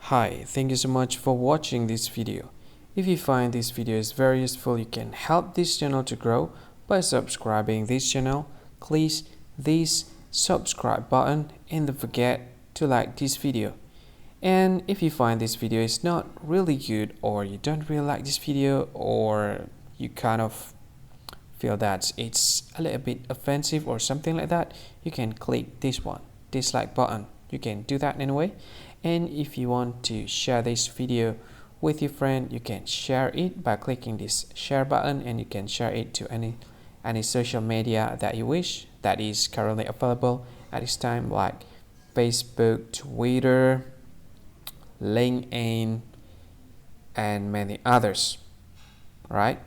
Hi, thank you so much for watching this video. If you find this video is very useful, you can help this channel to grow by subscribing this channel. Please this subscribe button and don't forget to like this video. And if you find this video is not really good, or you don't really like this video, or you kind of feel that it's a little bit offensive or something like that, you can click this one, dislike button. You can do that anyway. And if you want to share this video with your friend, you can share it by clicking this share button, and you can share it to any social media that you wish that is currently available at this time, like Facebook, Twitter, LinkedIn, and many others, right?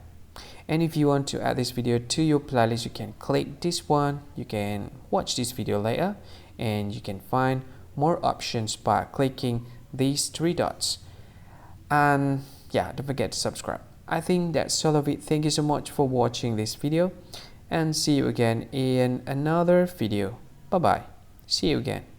And if you want to add this video to your playlist, you can click this one. You can watch this video later, and you can find more options by clicking these three dots. And yeah, don't forget to subscribe. I think that's all of it. Thank you so much for watching this video, and see you again in another video. Bye bye. See you again.